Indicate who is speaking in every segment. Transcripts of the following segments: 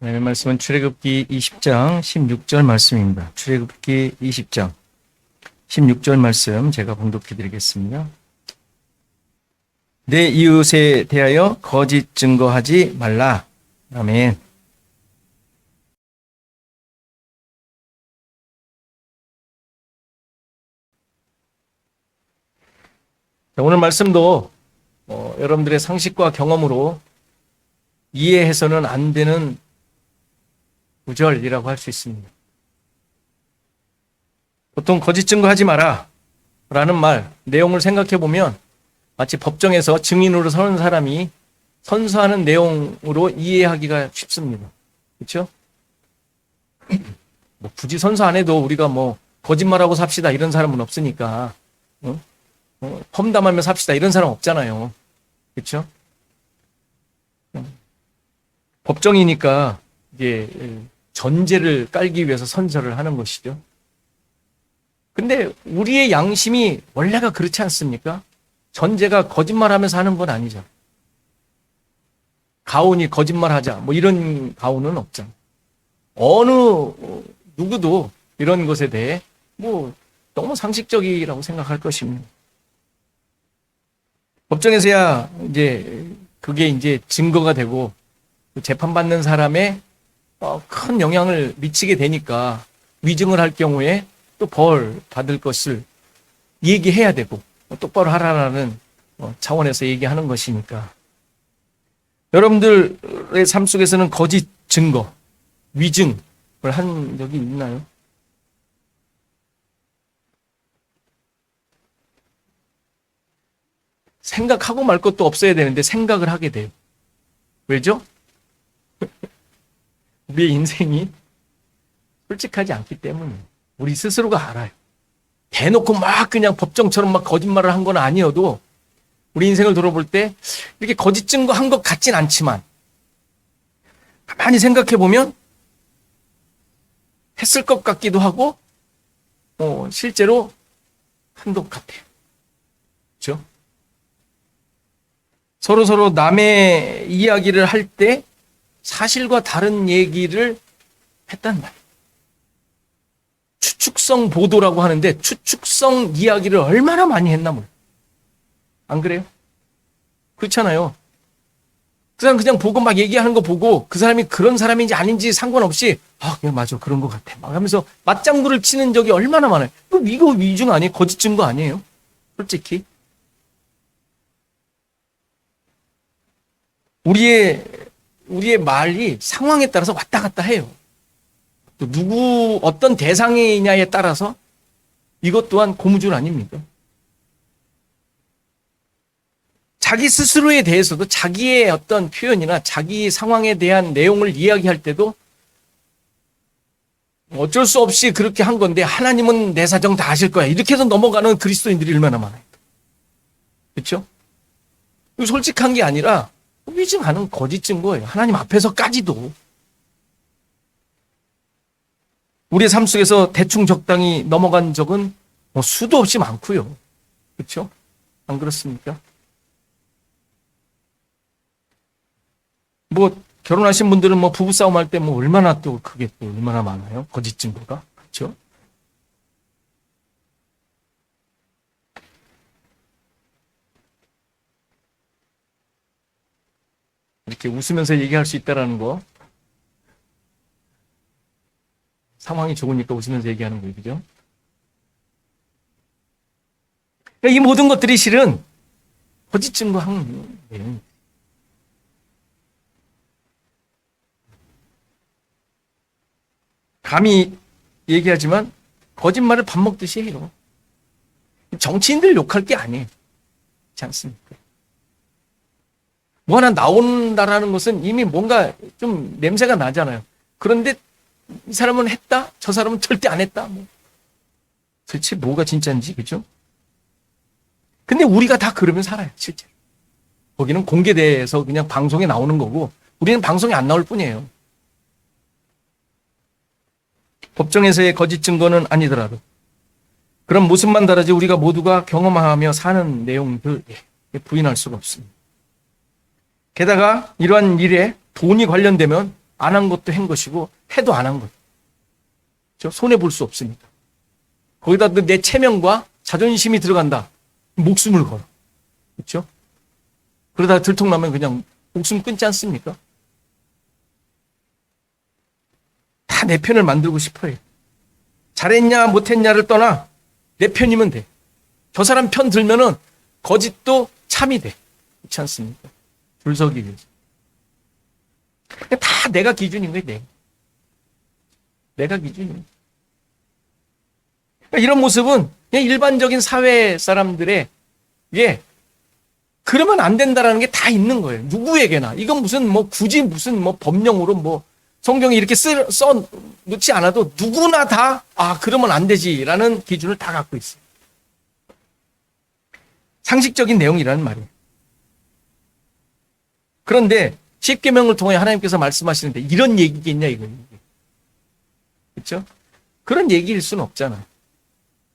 Speaker 1: 하나님의 말씀은 출애굽기 20장 16절 말씀입니다. 출애굽기 20장 16절 말씀 제가 봉독해 드리겠습니다. 내 이웃에 대하여 거짓 증거하지 말라. 아멘. 오늘 말씀도 여러분들의 상식과 경험으로 이해해서는 안 되는 구절이라고 할 수 있습니다. 보통 거짓 증거하지 마라 라는 말, 내용을 생각해 보면 마치 법정에서 증인으로 서는 사람이 선서하는 내용으로 이해하기가 쉽습니다. 그렇죠? 굳이 선서 안 해도 우리가 거짓말하고 삽시다 이런 사람은 없으니까 험담하며 삽시다 이런 사람 없잖아요. 그렇죠? 법정이니까 이게 전제를 깔기 위해서 선서를 하는 것이죠. 근데 우리의 양심이 원래가 그렇지 않습니까? 전제가 거짓말하면서 하는 건 아니죠. 가훈이 거짓말하자 이런 가훈은 없잖아. 어느 누구도 이런 것에 대해 너무 상식적이라고 생각할 것입니다. 법정에서야 그게 증거가 되고 재판받는 사람의 큰 영향을 미치게 되니까 위증을 할 경우에 또 벌 받을 것을 얘기해야 되고 똑바로 하라라는 차원에서 얘기하는 것이니까. 여러분들의 삶 속에서는 거짓 증거, 위증을 한 적이 있나요? 생각하고 말 것도 없어야 되는데 생각을 하게 돼요. 왜죠? 우리의 인생이 솔직하지 않기 때문에 우리 스스로가 알아요. 대놓고 그냥 법정처럼 거짓말을 한 건 아니어도 우리 인생을 돌아볼 때 이렇게 거짓 증거한 것 같진 않지만 가만히 생각해 보면 했을 것 같기도 하고 실제로 한 것 같아요. 그렇죠? 서로 남의 이야기를 할 때 사실과 다른 얘기를 했단 말이에요. 추측성 보도라고 하는데 추측성 이야기를 얼마나 많이 했나 몰라요. 안 그래요? 그렇잖아요. 그 사람 그냥 보고 얘기하는 거 보고 그 사람이 그런 사람인지 아닌지 상관없이 그냥 맞아 그런 것 같아 하면서 맞장구를 치는 적이 얼마나 많아요. 이거 위증 아니에요? 거짓 증거 아니에요? 솔직히. 우리의 말이 상황에 따라서 왔다 갔다 해요. 또 어떤 대상이냐에 따라서 이것 또한 고무줄 아닙니까? 자기 스스로에 대해서도 자기의 어떤 표현이나 자기 상황에 대한 내용을 이야기할 때도 어쩔 수 없이 그렇게 한 건데 하나님은 내 사정 다 아실 거야. 이렇게 해서 넘어가는 그리스도인들이 얼마나 많아요. 그렇죠? 솔직한 게 아니라 위증하는 거짓 증거예요. 하나님 앞에서까지도. 우리의 삶 속에서 대충 적당히 넘어간 적은 수도 없이 많고요. 그렇죠? 안 그렇습니까? 결혼하신 분들은 부부싸움 할 때 얼마나 또 그게 또 얼마나 많아요? 거짓 증거가. 그렇죠? 이렇게 웃으면서 얘기할 수 있다라는 거. 상황이 좋으니까 웃으면서 얘기하는 거예요. 그죠? 이 모든 것들이 실은 거짓 증거한 내용. 감히 얘기하지만 거짓말을 밥 먹듯이 해요. 정치인들 욕할 게 아니에요. 그렇지 않습니까? 하나 나온다라는 것은 이미 뭔가 좀 냄새가 나잖아요. 그런데 이 사람은 했다? 저 사람은 절대 안 했다? 도대체 뭐가 진짜인지, 그죠? 근데 우리가 다 그러면 살아요, 실제로. 거기는 공개돼서 그냥 방송에 나오는 거고, 우리는 방송에 안 나올 뿐이에요. 법정에서의 거짓 증거는 아니더라도, 그런 모습만 다르지 우리가 모두가 경험하며 사는 내용들, 부인할 수가 없습니다. 게다가 이러한 일에 돈이 관련되면 안 한 것도 한 것이고 해도 안 한 것. 손해 볼 수 없으니까. 거기다 내 체면과 자존심이 들어간다. 목숨을 걸어. 그렇죠? 그러다가 들통나면 그냥 목숨 끊지 않습니까? 다 내 편을 만들고 싶어요. 잘했냐 못했냐를 떠나 내 편이면 돼. 저 사람 편 들면은 거짓도 참이 돼. 그렇지 않습니까? 줄 서기 위해서. 다 내가 기준인 거예요. 내가 기준인 거예요. 그러니까 이런 모습은 그냥 일반적인 사회 사람들의 그러면 안 된다라는 게 다 있는 거예요. 누구에게나. 이건 무슨 굳이 무슨 법령으로 성경에 이렇게 써 놓지 않아도 누구나 다 그러면 안 되지라는 기준을 다 갖고 있어요. 상식적인 내용이라는 말이에요. 그런데 십계명을 통해 하나님께서 말씀하시는데 이런 얘기겠냐 이거예요. 그렇죠? 그런 얘기일 수는 없잖아요.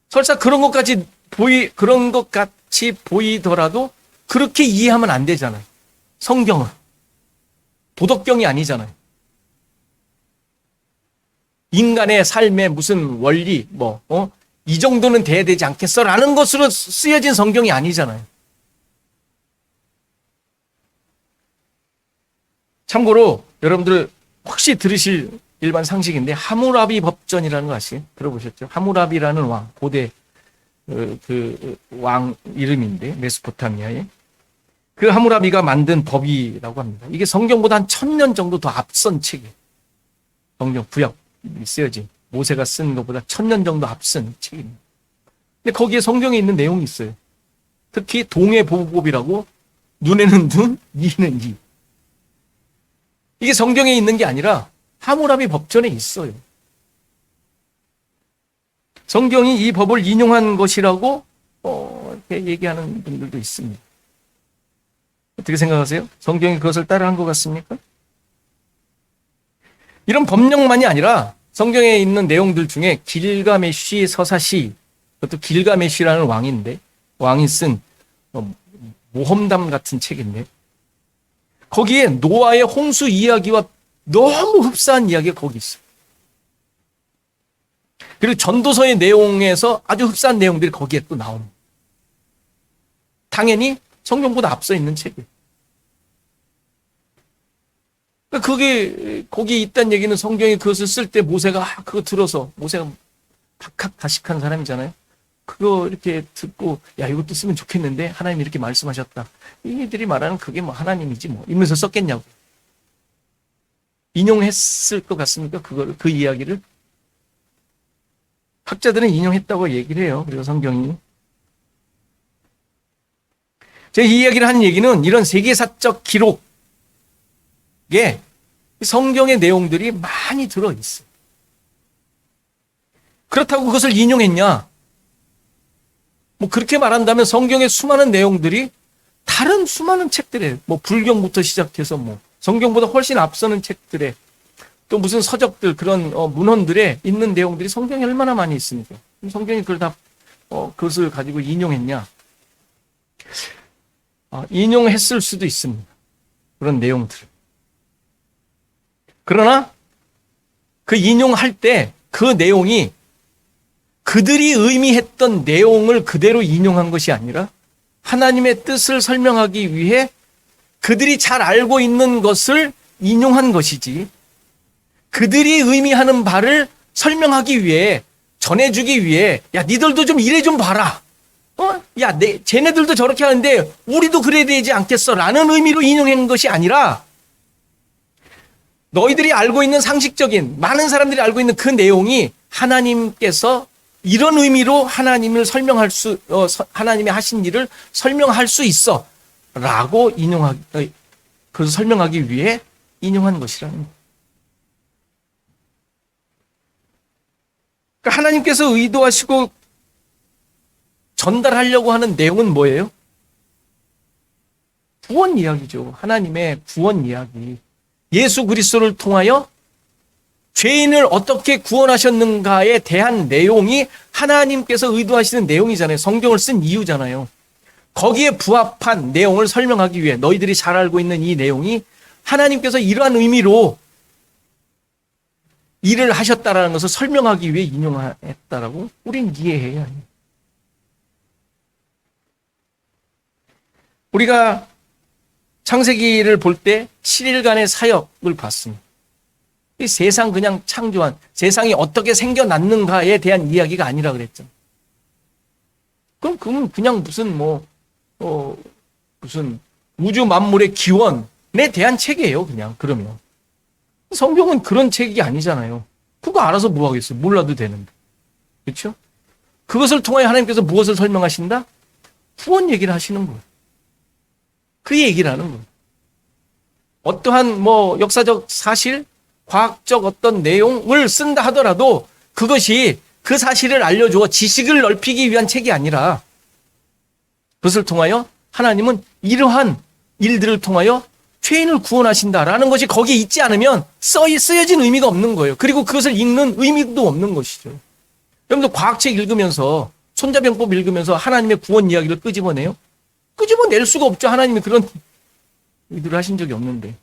Speaker 1: 설사 그런 것 같이 보이더라도 그렇게 이해하면 안 되잖아요. 성경은 도덕경이 아니잖아요. 인간의 삶의 무슨 원리 이 정도는 돼야 되지 않겠어라는 것으로 쓰여진 성경이 아니잖아요. 참고로 여러분들 혹시 들으실 일반 상식인데 하무라비 법전이라는 거 아시죠? 들어보셨죠? 하무라비라는 왕, 고대 그 왕 이름인데 메소포타미아에 그 하무라비가 만든 법이라고 합니다. 이게 성경보다 한 1000년 정도 더 앞선 책이에요. 성경 구약 쓰여진 모세가 쓴 것보다 1000년 정도 앞선 책입니다. 근데 거기에 성경에 있는 내용이 있어요. 특히 동해보호법이라고 눈에는 눈, 이에는 이. 이게 성경에 있는 게 아니라 하무라비 법전에 있어요. 성경이 이 법을 인용한 것이라고 이렇게 얘기하는 분들도 있습니다. 어떻게 생각하세요? 성경이 그것을 따라한 것 같습니까? 이런 법령만이 아니라 성경에 있는 내용들 중에 길가메시 서사시, 그것도 길가메시라는 왕인데 왕이 쓴 모험담 같은 책인데 거기에 노아의 홍수 이야기와 너무 흡사한 이야기가 거기 있어요. 그리고 전도서의 내용에서 아주 흡사한 내용들이 거기에 또 나옵니다. 당연히 성경보다 앞서 있는 책이에요. 그러니까 그게 거기에 있다는 얘기는 성경이 그것을 쓸 때 모세가 그거 들어서 모세가 박학다식한 사람이잖아요. 그거 이렇게 듣고 이것도 쓰면 좋겠는데 하나님이 이렇게 말씀하셨다. 이들이 말하는 그게 하나님이지 이러면서 썼겠냐고. 인용했을 것 같습니까? 그 이야기를? 학자들은 인용했다고 얘기를 해요. 그리고 성경이. 제가 이 이야기를 하는 얘기는 이런 세계사적 기록에 성경의 내용들이 많이 들어있어요. 그렇다고 그것을 인용했냐? 그렇게 말한다면 성경의 수많은 내용들이 다른 수많은 책들에 불경부터 시작해서 성경보다 훨씬 앞서는 책들에 또 무슨 서적들 그런 문헌들에 있는 내용들이 성경에 얼마나 많이 있습니까? 성경이 그걸 다 그것을 가지고 인용했냐? 인용했을 수도 있습니다. 그런 내용들. 그러나 그 인용할 때 그 내용이 그들이 의미했던 내용을 그대로 인용한 것이 아니라 하나님의 뜻을 설명하기 위해 그들이 잘 알고 있는 것을 인용한 것이지 그들이 의미하는 바를 설명하기 위해 전해주기 위해 니들도 좀 이래 좀 봐라. 쟤네들도 저렇게 하는데 우리도 그래야 되지 않겠어 라는 의미로 인용한 것이 아니라 너희들이 알고 있는 상식적인 많은 사람들이 알고 있는 그 내용이 하나님께서 이런 의미로 하나님을 하나님의 하신 일을 설명할 수 있어 라고 그래서 설명하기 위해 인용한 것이라는 거예요. 그러니까 하나님께서 의도하시고 전달하려고 하는 내용은 뭐예요? 구원 이야기죠. 하나님의 구원 이야기. 예수 그리스도를 통하여 죄인을 어떻게 구원하셨는가에 대한 내용이 하나님께서 의도하시는 내용이잖아요. 성경을 쓴 이유잖아요. 거기에 부합한 내용을 설명하기 위해 너희들이 잘 알고 있는 이 내용이 하나님께서 이러한 의미로 일을 하셨다라는 것을 설명하기 위해 인용했다라고 우리는 이해해야 해요. 우리가 창세기를 볼 때 7일간의 사역을 봤습니다. 이 세상 그냥 창조한, 세상이 어떻게 생겨났는가에 대한 이야기가 아니라 그랬죠. 그럼 그건 그냥 무슨 우주 만물의 기원에 대한 책이에요, 그냥. 그러면. 성경은 그런 책이 아니잖아요. 그거 알아서 뭐 하겠어요? 몰라도 되는데. 그렇죠? 그것을 통하여 하나님께서 무엇을 설명하신다? 후원 얘기를 하시는 거예요. 그 얘기를 하는 거예요. 어떠한 역사적 사실, 과학적 어떤 내용을 쓴다 하더라도 그것이 그 사실을 알려주어 지식을 넓히기 위한 책이 아니라 그것을 통하여 하나님은 이러한 일들을 통하여 죄인을 구원하신다라는 것이 거기에 있지 않으면 쓰여진 의미가 없는 거예요. 그리고 그것을 읽는 의미도 없는 것이죠. 여러분들 과학책 읽으면서 손자병법 읽으면서 하나님의 구원 이야기를 끄집어내요? 끄집어낼 수가 없죠. 하나님이 그런 의도를 하신 적이 없는데.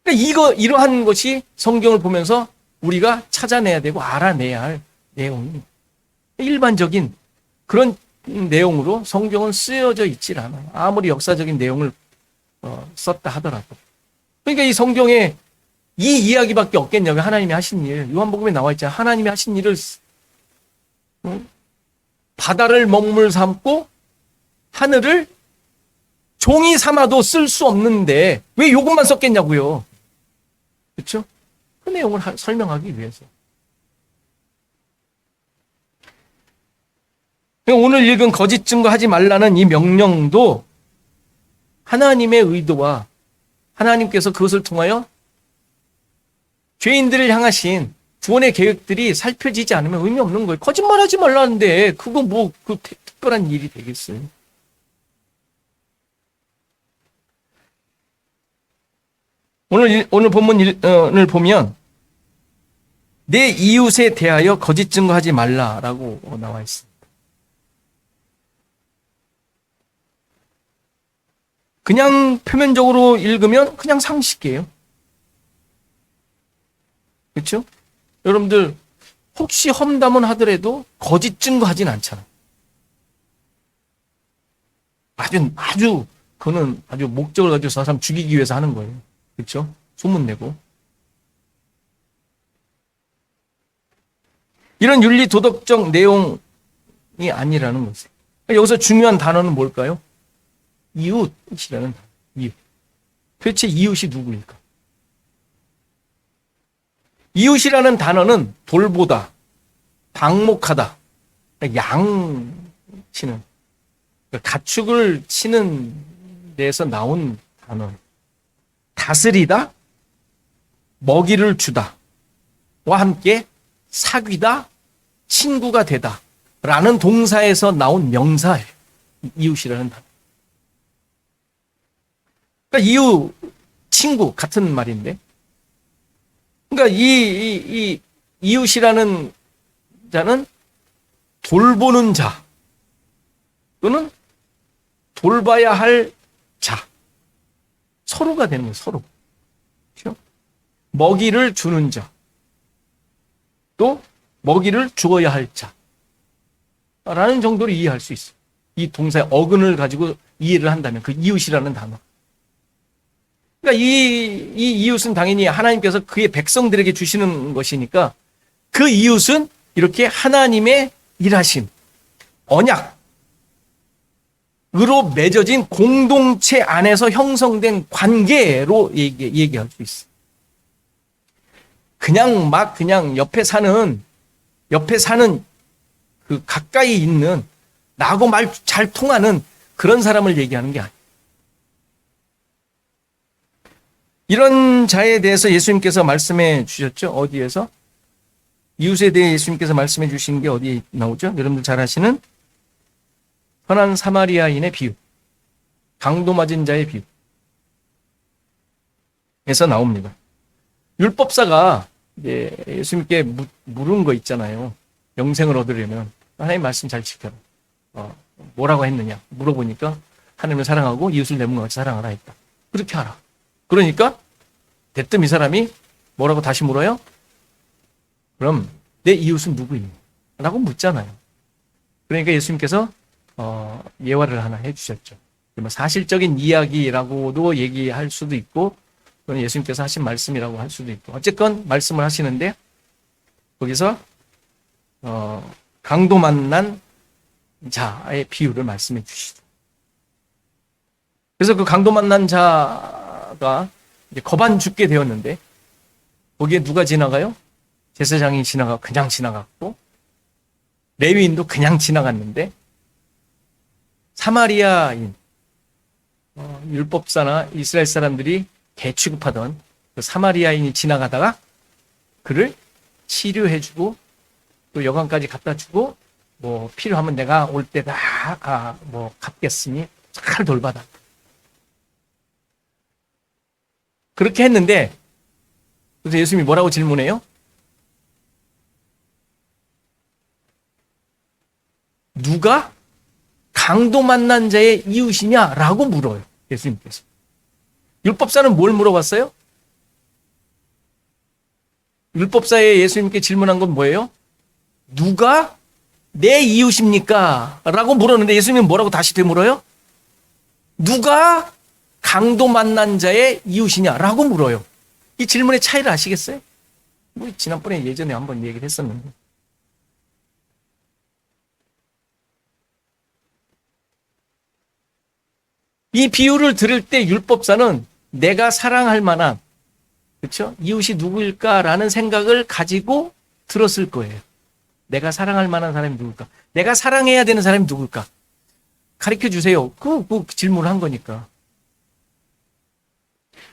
Speaker 1: 그러니까 이러한 것이 성경을 보면서 우리가 찾아내야 되고 알아내야 할 내용입니다. 일반적인 그런 내용으로 성경은 쓰여져 있질 않아요. 아무리 역사적인 내용을 썼다 하더라도. 그러니까 이 성경에 이 이야기밖에 없겠냐고요. 하나님이 하신 일. 요한복음에 나와 있잖아요. 하나님이 하신 일을 바다를 먹물 삼고 하늘을 종이 삼아도 쓸 수 없는데 왜 이것만 썼겠냐고요. 그렇죠? 그 내용을 설명하기 위해서. 오늘 읽은 거짓 증거하지 말라는 이 명령도 하나님의 의도와 하나님께서 그것을 통하여 죄인들을 향하신 구원의 계획들이 살펴지지 않으면 의미 없는 거예요. 거짓말하지 말라는데 그거 그 특별한 일이 되겠어요. 오늘 본문을 보면 내 이웃에 대하여 거짓 증거하지 말라라고 나와 있습니다. 그냥 표면적으로 읽으면 그냥 상식이에요. 그렇죠? 여러분들 혹시 험담은 하더라도 거짓 증거하진 않잖아요. 그거는 아주 목적을 가지고 사람 죽이기 위해서 하는 거예요. 그렇죠? 소문내고. 이런 윤리 도덕적 내용이 아니라는 거죠. 여기서 중요한 단어는 뭘까요? 이웃이라는 단어. 이웃. 도대체 이웃이 누구일까? 이웃이라는 단어는 돌보다, 방목하다, 양 치는, 가축을 치는 데에서 나온 단어. 다스리다, 먹이를 주다와 함께 사귀다, 친구가 되다 라는 동사에서 나온 명사예요. 이웃이라는 단어. 그러니까 이웃, 친구 같은 말인데, 그러니까 이 이웃이라는 자는 돌보는 자, 또는 돌봐야 할 자, 서로가 되는 거예요. 서로. 그렇죠? 먹이를 주는 자, 또 먹이를 주어야 할 자라는 정도로 이해할 수 있어요. 이 동사의 어근을 가지고 이해를 한다면 그 이웃이라는 단어. 그러니까 이 이웃은 당연히 하나님께서 그의 백성들에게 주시는 것이니까 그 이웃은 이렇게 하나님의 일하신 언약으로 맺어진 공동체 안에서 형성된 관계로 얘기할 수 있어요. 그냥 옆에 사는 그 가까이 있는 나하고 말 잘 통하는 그런 사람을 얘기하는 게 아니에요. 이런 자에 대해서 예수님께서 말씀해 주셨죠? 어디에서? 이웃에 대해 예수님께서 말씀해 주신 게 어디에 나오죠? 여러분들 잘 아시는 선한 사마리아인의 비유, 강도 맞은 자의 비유에서 나옵니다. 율법사가 이제 예수님께 물은 거 있잖아요. 영생을 얻으려면 하나님 말씀 잘 지켜라. 뭐라고 했느냐 물어보니까 하나님을 사랑하고 이웃을 내 몸과 같이 사랑하라 했다. 그렇게 하라. 그러니까 대뜸 이 사람이 뭐라고 다시 물어요? 그럼 내 이웃은 누구니? 라고 묻잖아요. 그러니까 예수님께서 예화를 하나 해주셨죠. 사실적인 이야기라고도 얘기할 수도 있고, 또는 예수님께서 하신 말씀이라고 할 수도 있고, 어쨌건 말씀을 하시는데 거기서 강도 만난 자의 비유를 말씀해 주시죠. 그래서 그 강도 만난 자가 이제 거반 죽게 되었는데 거기에 누가 지나가요? 제사장이 그냥 지나갔고, 레위인도 그냥 지나갔는데, 사마리아인, 율법사나 이스라엘 사람들이 개 취급하던 그 사마리아인이 지나가다가 그를 치료해주고 또 여관까지 갖다 주고, 뭐 필요하면 내가 올 때 다 갚겠으니 잘 돌봐라. 그렇게 했는데, 그래서 예수님이 뭐라고 질문해요? 누가 강도 만난 자의 이웃이냐라고 물어요. 예수님께서. 율법사는 뭘 물어봤어요? 율법사에 예수님께 질문한 건 뭐예요? 누가 내 이웃입니까? 라고 물었는데 예수님은 뭐라고 다시 되물어요? 누가 강도 만난 자의 이웃이냐라고 물어요. 이 질문의 차이를 아시겠어요? 지난번에 예전에 한번 얘기를 했었는데. 이 비유를 들을 때 율법사는 내가 사랑할 만한, 그렇죠? 이웃이 누구일까라는 생각을 가지고 들었을 거예요. 내가 사랑할 만한 사람이 누굴까? 내가 사랑해야 되는 사람이 누굴까? 가르쳐 주세요. 그 질문을 한 거니까.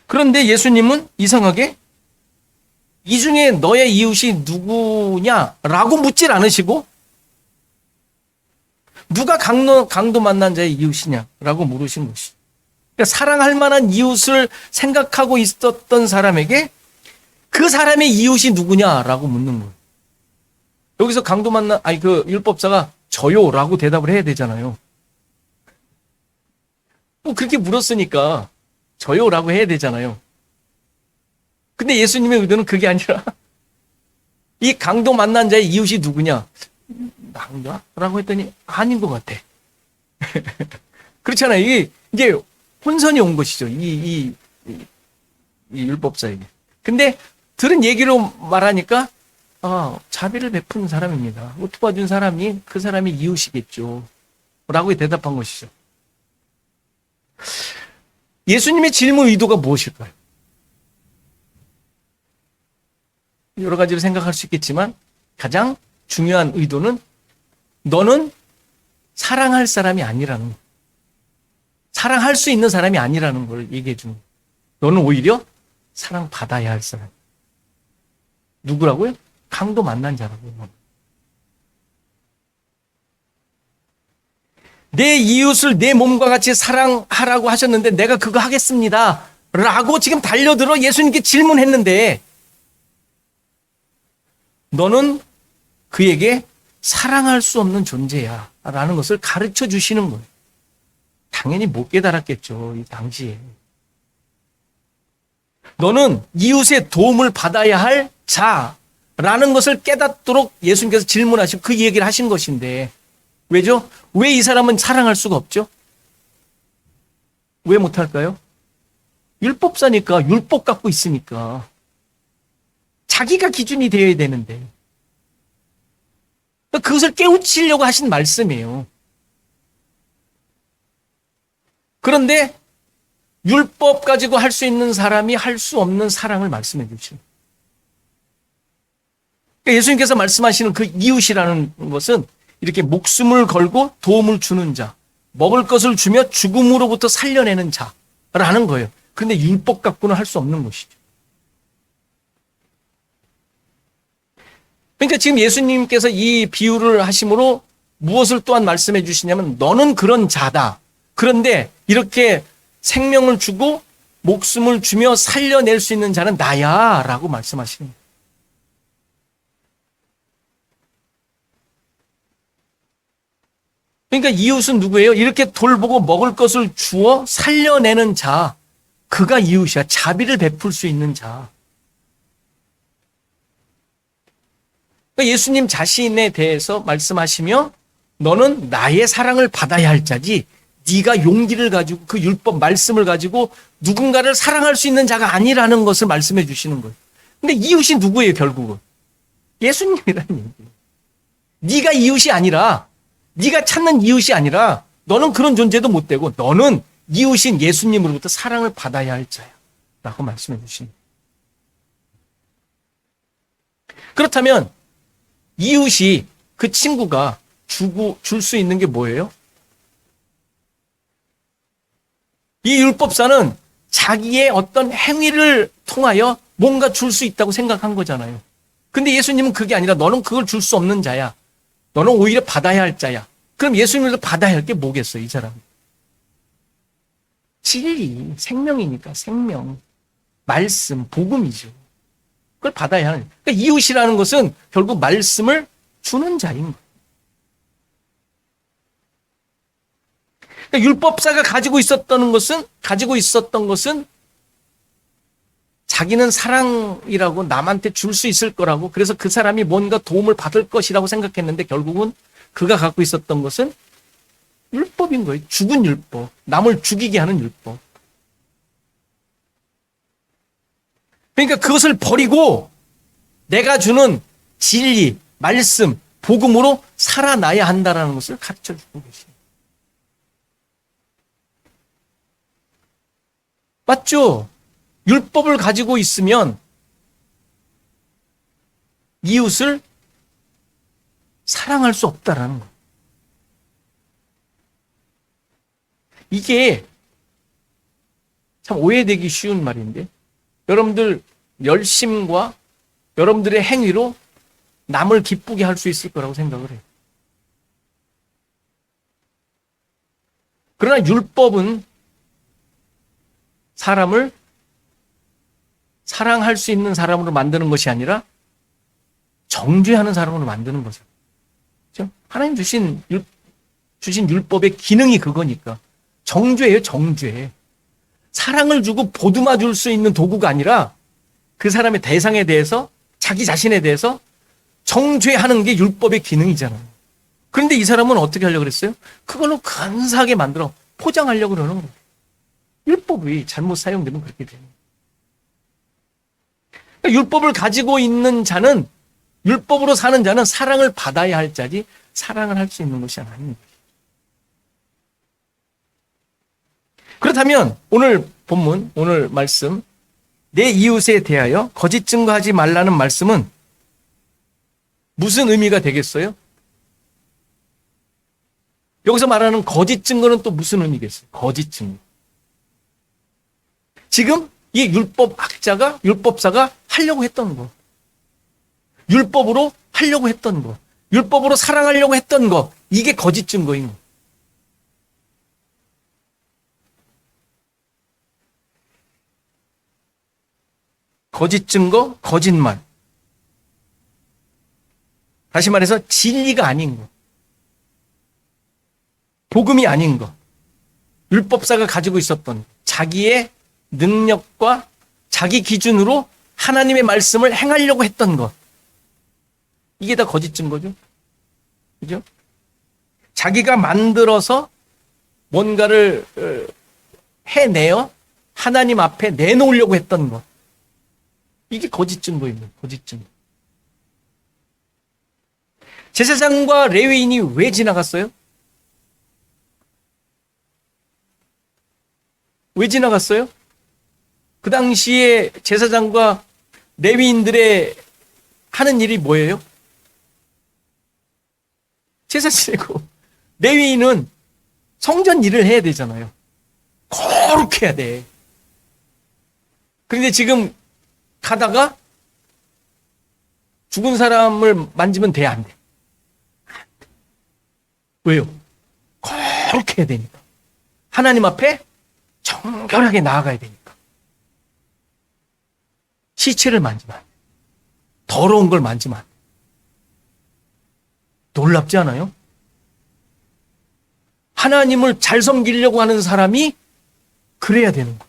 Speaker 1: 그런데 예수님은 이상하게 이 중에 너의 이웃이 누구냐라고 묻질 않으시고, 누가 강도 만난 자의 이웃이냐라고 물으신 것이죠. 그러니까 사랑할 만한 이웃을 생각하고 있었던 사람에게 그 사람의 이웃이 누구냐라고 묻는 거예요. 여기서 그 율법사가 저요라고 대답을 해야 되잖아요. 그렇게 물었으니까 저요라고 해야 되잖아요. 근데 예수님의 의도는 그게 아니라 이 강도 만난 자의 이웃이 누구냐? 난가? 라고 했더니 아닌 것 같아. 그렇잖아요. 이게 혼선이 온 것이죠. 이 율법사에게. 근데 들은 얘기로 말하니까 자비를 베푸는 사람입니다. 도와준 사람이 그 사람이 이웃이겠죠. 라고 대답한 것이죠. 예수님의 질문 의도가 무엇일까요? 여러 가지로 생각할 수 있겠지만 가장 중요한 의도는 너는 사랑할 사람이 아니라는 거. 사랑할 수 있는 사람이 아니라는 걸 얘기해 주는 거예요. 너는 오히려 사랑받아야 할 사람. 누구라고요? 강도 만난 자라고. 내 이웃을 내 몸과 같이 사랑하라고 하셨는데 내가 그거 하겠습니다. 라고 지금 달려들어 예수님께 질문했는데 너는 그에게 사랑할 수 없는 존재야 라는 것을 가르쳐 주시는 거예요. 당연히 못 깨달았겠죠. 이 당시에. 너는 이웃의 도움을 받아야 할 자라는 것을 깨닫도록 예수님께서 질문하시고 그 얘기를 하신 것인데 왜죠? 왜 이 사람은 사랑할 수가 없죠? 왜 못할까요? 율법사니까, 율법 갖고 있으니까. 자기가 기준이 되어야 되는데. 그것을 깨우치려고 하신 말씀이에요. 그런데 율법 가지고 할 수 있는 사람이 할 수 없는 사랑을 말씀해 주시는. 그러니까 예수님께서 말씀하시는 그 이웃이라는 것은 이렇게 목숨을 걸고 도움을 주는 자, 먹을 것을 주며 죽음으로부터 살려내는 자라는 거예요. 그런데 율법 갖고는 할 수 없는 것이죠. 그러니까 지금 예수님께서 이 비유를 하심으로 무엇을 또한 말씀해 주시냐면 너는 그런 자다. 그런데 이렇게 생명을 주고 목숨을 주며 살려낼 수 있는 자는 나야 라고 말씀하시는 거예요. 그러니까 이웃은 누구예요? 이렇게 돌보고 먹을 것을 주어 살려내는 자. 그가 이웃이야. 자비를 베풀 수 있는 자. 그러니까 예수님 자신에 대해서 말씀하시며 너는 나의 사랑을 받아야 할 자지 네가 용기를 가지고 그 율법 말씀을 가지고 누군가를 사랑할 수 있는 자가 아니라는 것을 말씀해 주시는 거예요. 근데 이웃이 누구예요, 결국은? 예수님이라는 얘기예요. 네가 이웃이 아니라, 네가 찾는 이웃이 아니라 너는 그런 존재도 못 되고 너는 이웃인 예수님으로부터 사랑을 받아야 할 자야 라고 말씀해 주십니다. 그렇다면 이웃이, 그 친구가 줄 수 있는 게 뭐예요? 이 율법사는 자기의 어떤 행위를 통하여 뭔가 줄 수 있다고 생각한 거잖아요. 근데 예수님은 그게 아니라 너는 그걸 줄 수 없는 자야. 너는 오히려 받아야 할 자야. 그럼 예수님도 받아야 할 게 뭐겠어요, 이 사람은? 진리, 생명이니까 생명, 말씀, 복음이죠. 그걸 받아야 하는. 그러니까 이웃이라는 것은 결국 말씀을 주는 자인 거예요. 그러니까 율법사가 가지고 있었던 것은 자기는 사랑이라고 남한테 줄 수 있을 거라고, 그래서 그 사람이 뭔가 도움을 받을 것이라고 생각했는데 결국은 그가 갖고 있었던 것은 율법인 거예요. 죽은 율법. 남을 죽이게 하는 율법. 그러니까 그것을 버리고 내가 주는 진리, 말씀, 복음으로 살아나야 한다는 것을 가르쳐주고 계십니다. 맞죠? 율법을 가지고 있으면 이웃을 사랑할 수 없다라는 거예요. 이게 참 오해되기 쉬운 말인데, 여러분들 열심과 여러분들의 행위로 남을 기쁘게 할 수 있을 거라고 생각을 해요. 그러나 율법은 사람을 사랑할 수 있는 사람으로 만드는 것이 아니라 정죄하는 사람으로 만드는 거죠. 그렇죠? 하나님 주신 율법의 기능이 그거니까. 정죄예요, 정죄. 사랑을 주고 보듬어 줄 수 있는 도구가 아니라 그 사람의 대상에 대해서, 자기 자신에 대해서 정죄하는 게 율법의 기능이잖아요. 그런데 이 사람은 어떻게 하려고 그랬어요? 그걸로 근사하게 만들어 포장하려고 그러는 거예요. 율법이 잘못 사용되면 그렇게 됩니다. 그러니까 율법을 가지고 있는 자는, 율법으로 사는 자는 사랑을 받아야 할 자지 사랑을 할 수 있는 것이 아닙니다. 그렇다면 오늘 본문, 오늘 말씀, 내 이웃에 대하여 거짓 증거하지 말라는 말씀은 무슨 의미가 되겠어요? 여기서 말하는 거짓 증거는 또 무슨 의미겠어요? 거짓 증거. 지금 이 율법사가 하려고 했던 거, 율법으로 하려고 했던 거, 율법으로 사랑하려고 했던 거, 이게 거짓 증거인 거. 거짓 증거, 거짓말. 다시 말해서 진리가 아닌 거. 복음이 아닌 거. 율법사가 가지고 있었던 자기의 능력과 자기 기준으로 하나님의 말씀을 행하려고 했던 것. 이게 다 거짓 증거죠. 그죠? 자기가 만들어서 뭔가를 해내어 하나님 앞에 내놓으려고 했던 것. 이게 거짓 증거입니다. 거짓 증거. 제사장과 레위인이 왜 지나갔어요? 왜 지나갔어요? 그 당시에 제사장과 레위인들의 하는 일이 뭐예요? 제사 지내고, 레위인은 성전 일을 해야 되잖아요. 거룩해야 돼. 그런데 지금 가다가 죽은 사람을 만지면 돼, 안 돼? 왜요? 거룩해야 되니까. 하나님 앞에 정결하게 나아가야 되니까. 시체를 만지면 안 돼. 더러운 걸 만지면 안 돼. 놀랍지 않아요? 하나님을 잘 섬기려고 하는 사람이 그래야 되는 거예요.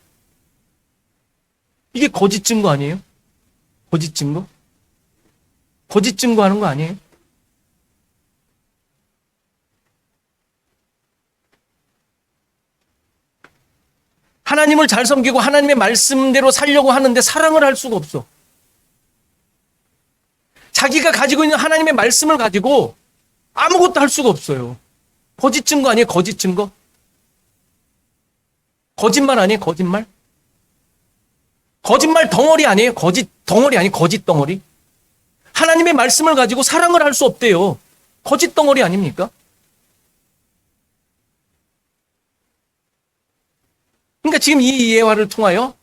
Speaker 1: 이게 거짓 증거 아니에요? 거짓 증거? 거짓 증거하는 거 아니에요? 하나님을 잘 섬기고 하나님의 말씀대로 살려고 하는데 사랑을 할 수가 없어. 자기가 가지고 있는 하나님의 말씀을 가지고 아무것도 할 수가 없어요. 거짓 증거 아니에요? 거짓 증거? 거짓말 아니에요? 거짓말? 거짓말 덩어리 아니에요? 거짓 덩어리 아니에요? 거짓 덩어리? 하나님의 말씀을 가지고 사랑을 할 수 없대요. 거짓 덩어리 아닙니까? 그러니까 지금 이 예화를 통하여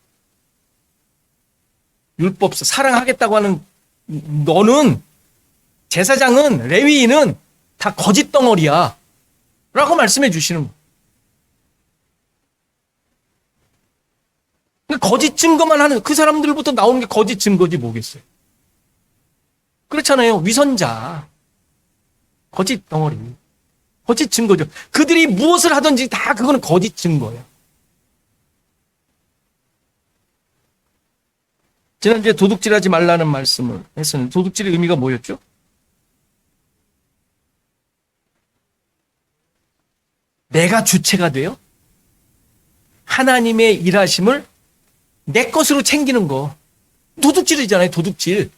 Speaker 1: 율법 사랑하겠다고 하는 너는, 제사장은, 레위인은 다 거짓 덩어리야 라고 말씀해 주시는 거예요. 그러니까 거짓 증거만 하는 그 사람들부터 나오는 게 거짓 증거지 뭐겠어요. 그렇잖아요. 위선자, 거짓 덩어리, 거짓 증거죠. 그들이 무엇을 하든지 다 그거는 거짓 증거예요. 지난주에 도둑질하지 말라는 말씀을 했었는데 도둑질의 의미가 뭐였죠? 내가 주체가 돼요? 하나님의 일하심을 내 것으로 챙기는 거. 도둑질이잖아요, 도둑질.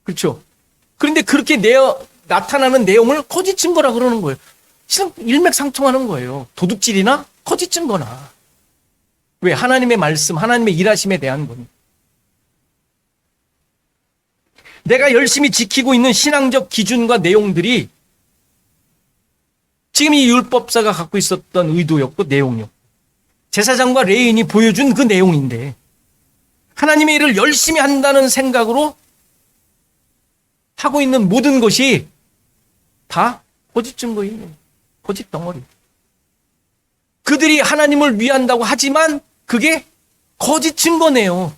Speaker 1: 그렇죠? 그런데 그렇게 나타나는 내용을 거짓 증거라 그러는 거예요. 일맥상통하는 거예요. 도둑질이나 거짓 증거나. 왜? 하나님의 말씀, 하나님의 일하심에 대한 거니까. 내가 열심히 지키고 있는 신앙적 기준과 내용들이 지금 이 율법사가 갖고 있었던 의도였고 내용이었고 제사장과 레위인이 보여준 그 내용인데 하나님의 일을 열심히 한다는 생각으로 하고 있는 모든 것이 다 거짓 증거예요. 거짓 덩어리. 그들이 하나님을 위한다고 하지만 그게 거짓 증거네요.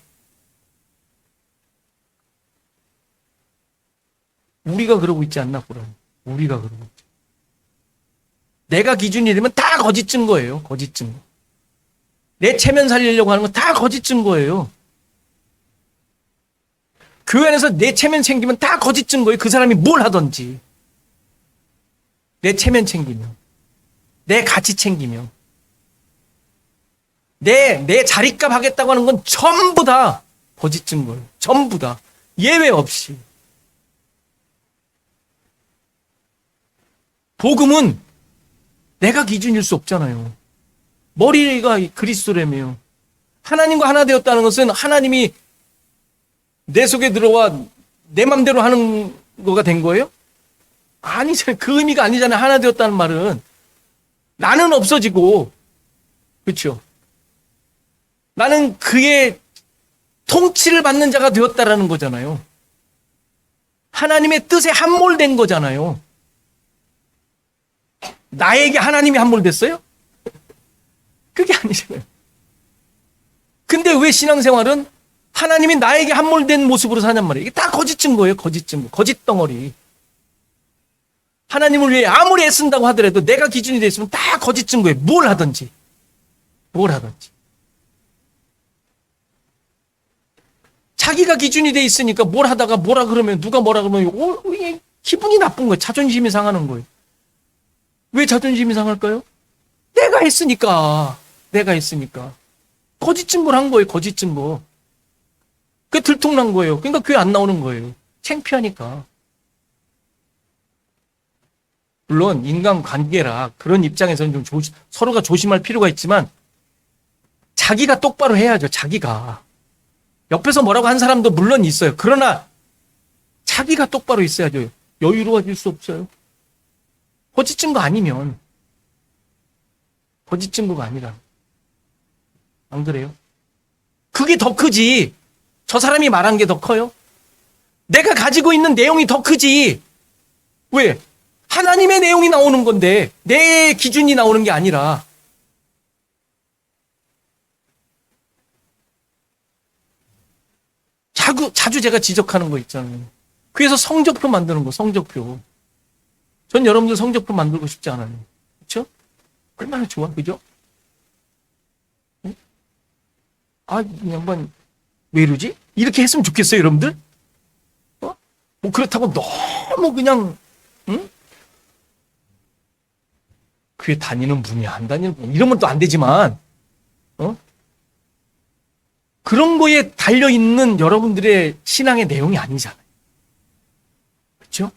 Speaker 1: 우리가 그러고 있지 않나 보라. 우리가 그러고 있지. 내가 기준이 되면 다 거짓 증거예요. 거짓 증거. 내 체면 살리려고 하는 건 다 거짓 증거예요. 교회 안에서 내 체면 챙기면 다 거짓 증거예요. 그 사람이 뭘 하든지. 내 체면 챙기면. 내 가치 챙기면. 내 자리값 하겠다고 하는 건 전부 다 거짓 증거예요. 전부 다. 예외 없이. 복음은 내가 기준일 수 없잖아요. 머리가 그리스도라며요. 하나님과 하나 되었다는 것은 하나님이 내 속에 들어와 내 맘대로 하는 거가 된 거예요? 아니잖아요. 그 의미가 아니잖아요. 하나 되었다는 말은. 나는 없어지고, 그렇죠? 나는 그의 통치를 받는 자가 되었다라는 거잖아요. 하나님의 뜻에 함몰된 거잖아요. 나에게 하나님이 함몰됐어요? 그게 아니잖아요. 근데 왜 신앙생활은 하나님이 나에게 함몰된 모습으로 사냔 말이에요. 이게 다 거짓 증거예요. 거짓 증거. 거짓 덩어리. 하나님을 위해 아무리 애쓴다고 하더라도 내가 기준이 되어 있으면 다 거짓 증거예요. 뭘 하든지. 뭘 하든지. 자기가 기준이 되어 있으니까 뭘 하다가 뭐라 그러면 누가 뭐라 그러면 기분이 나쁜 거예요. 자존심이 상하는 거예요. 왜 자존심이 상할까요? 내가 했으니까. 내가 했으니까. 거짓 증거를 한 거예요. 거짓 증거. 그게 들통난 거예요. 그러니까 교회 안 나오는 거예요. 창피하니까. 물론 인간관계라 그런 입장에서는 좀 서로가 조심할 필요가 있지만 자기가 똑바로 해야죠. 자기가. 옆에서 뭐라고 한 사람도 물론 있어요. 그러나 자기가 똑바로 있어야죠. 여유로워질 수 없어요. 거짓 증거 아니면 거짓 증거가 아니라 안 그래요? 그게 더 크지. 저 사람이 말한 게 더 커요? 내가 가지고 있는 내용이 더 크지. 왜? 하나님의 내용이 나오는 건데 내 기준이 나오는 게 아니라. 자주 제가 지적하는 거 있잖아요. 그래서 성적표 만드는 거, 성적표. 전 여러분들 성적표 만들고 싶지 않아요. 그렇죠? 얼마나 좋아, 그죠? 이 양반 왜 이러지? 이렇게 했으면 좋겠어요, 여러분들? 뭐 그렇다고 너무 그냥 교회 다니는 분이야, 안 다니는 분 이러면 또 안 되지만 그런 거에 달려있는 여러분들의 신앙의 내용이 아니잖아요. 그렇죠?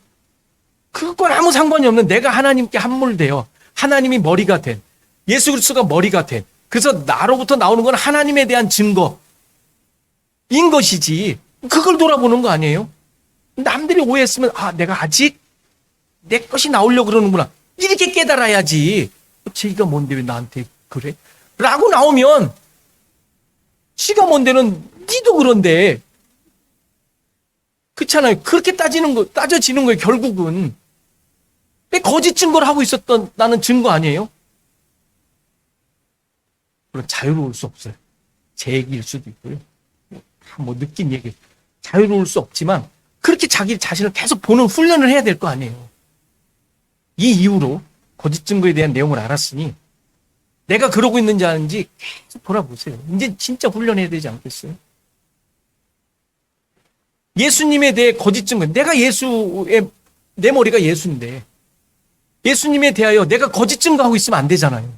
Speaker 1: 그것과 아무 상관이 없는 내가 하나님께 함몰되어 하나님이 머리가 된 예수 그리스도가 머리가 된 그래서 나로부터 나오는 건 하나님에 대한 증거인 것이지 그걸 돌아보는 거 아니에요? 남들이 오해했으면 내가 아직 내 것이 나오려고 그러는구나 이렇게 깨달아야지 지가 뭔데 왜 나한테 그래? 라고 나오면 지가 뭔데는 니도 그런데 그렇잖아요. 그렇게 따져지는 거예요. 결국은 거짓 증거를 하고 있었던 나는 증거 아니에요? 물론 자유로울 수 없어요. 제 얘기일 수도 있고요. 뭐 느낀 얘기 자유로울 수 없지만 그렇게 자기 자신을 계속 보는 훈련을 해야 될 거 아니에요. 이 이후로 거짓 증거에 대한 내용을 알았으니 내가 그러고 있는지 아닌지 계속 돌아보세요. 이제 진짜 훈련해야 되지 않겠어요? 예수님에 대해 거짓 증거, 내 머리가 예수인데 예수님에 대하여 내가 거짓 증거하고 있으면 안 되잖아요.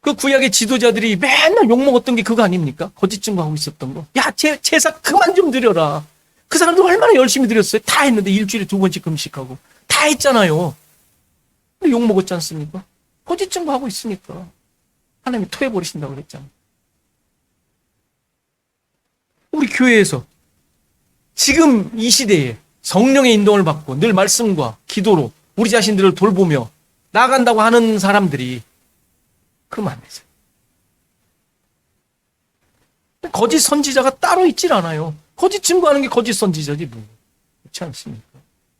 Speaker 1: 그 구약의 지도자들이 맨날 욕먹었던 게 그거 아닙니까? 거짓 증거하고 있었던 거. 야, 제사 그만 좀 드려라. 그 사람들 얼마나 열심히 드렸어요. 다 했는데 일주일에 2번씩 금식하고. 다 했잖아요. 근데 욕먹었지 않습니까? 거짓 증거하고 있으니까. 하나님이 토해버리신다고 그랬잖아요. 우리 교회에서 지금 이 시대에 성령의 인도를 받고 늘 말씀과 기도로 우리 자신들을 돌보며 나아간다고 하는 사람들이 그러면 안 되죠. 거짓 선지자가 따로 있질 않아요. 거짓 증거하는 게 거짓 선지자지 뭐. 그렇지 않습니까?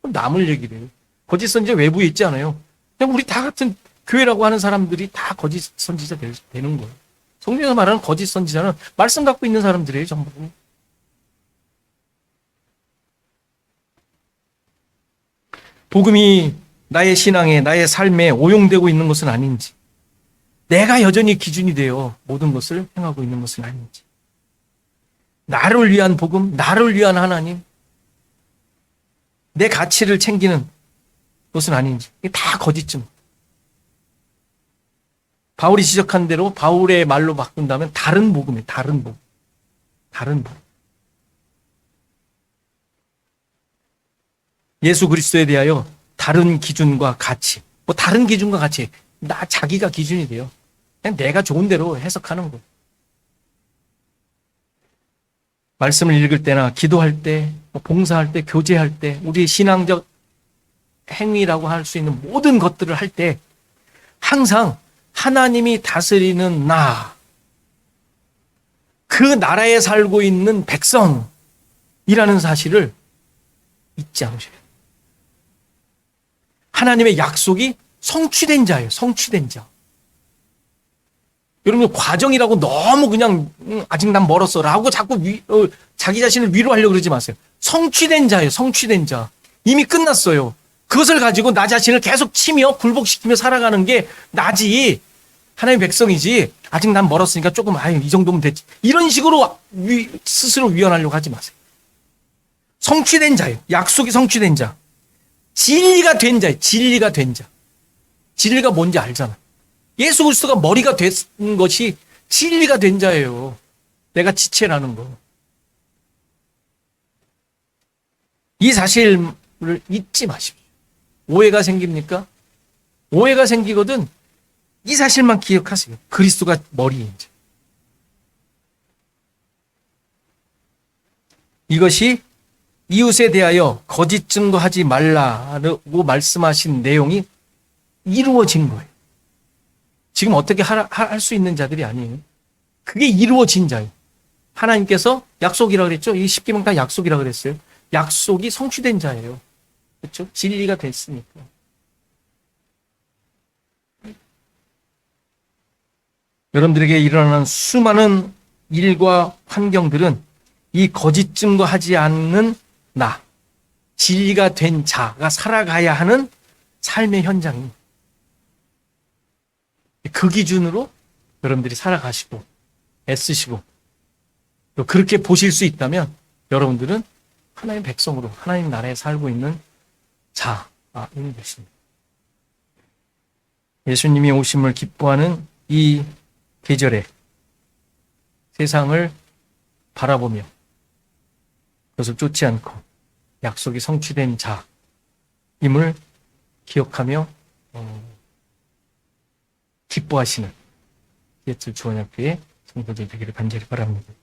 Speaker 1: 남을 얘기를 해요. 거짓 선지자 외부에 있지 않아요. 그냥 우리 다 같은 교회라고 하는 사람들이 다 거짓 선지자 되는 거예요. 성경에서 말하는 거짓 선지자는 말씀 갖고 있는 사람들이에요, 전부. 복음이 나의 신앙에, 나의 삶에 오용되고 있는 것은 아닌지, 내가 여전히 기준이 되어 모든 것을 행하고 있는 것은 아닌지, 나를 위한 복음, 나를 위한 하나님, 내 가치를 챙기는 것은 아닌지, 이게 다 거짓증. 바울이 지적한 대로 바울의 말로 바꾼다면 다른 복음이에요. 다른 복음. 다른 복음. 예수 그리스도에 대하여 다른 기준과 가치, 뭐 다른 기준과 가치, 자기가 기준이 돼요. 그냥 내가 좋은 대로 해석하는 거예요. 말씀을 읽을 때나 기도할 때, 봉사할 때, 교제할 때, 우리의 신앙적 행위라고 할 수 있는 모든 것들을 할 때 항상 하나님이 다스리는 그 나라에 살고 있는 백성이라는 사실을 잊지 않으셔야 돼요. 하나님의 약속이 성취된 자예요. 성취된 자. 여러분 과정이라고 너무 그냥 아직 난 멀었어 라고 자꾸 자기 자신을 위로하려고 그러지 마세요. 성취된 자예요. 성취된 자. 이미 끝났어요. 그것을 가지고 나 자신을 계속 치며 굴복시키며 살아가는 게 나지. 하나님의 백성이지. 아직 난 멀었으니까 조금 이 정도면 됐지. 이런 식으로 스스로 위안하려고 하지 마세요. 성취된 자예요. 약속이 성취된 자. 진리가 된 자예요. 진리가 된 자. 진리가 뭔지 알잖아. 예수 그리스도가 머리가 된 것이 진리가 된 자예요. 내가 지체라는 거. 이 사실을 잊지 마십시오. 오해가 생깁니까? 오해가 생기거든 이 사실만 기억하세요. 그리스도가 머리인 자. 이것이 이웃에 대하여 거짓 증거하지 말라고 말씀하신 내용이 이루어진 거예요. 지금 어떻게 할 수 있는 자들이 아니에요. 그게 이루어진 자예요. 하나님께서 약속이라고 그랬죠? 이 10계명 다 약속이라고 그랬어요. 약속이 성취된 자예요. 그렇죠? 진리가 됐으니까. 여러분들에게 일어나는 수많은 일과 환경들은 이 거짓 증거하지 않는 진리가 된 자가 살아가야 하는 삶의 현장입니다. 그 기준으로 여러분들이 살아가시고 애쓰시고 또 그렇게 보실 수 있다면 여러분들은 하나님 백성으로 하나님 나라에 살고 있는 자인 것입니다. 예수님이 오심을 기뻐하는 이 계절에 세상을 바라보며 그것을 쫓지 않고 약속이 성취된 자임을 기억하며 기뻐하시는 기예틀 주원학교의 성도들 되기를 간절히 바랍니다.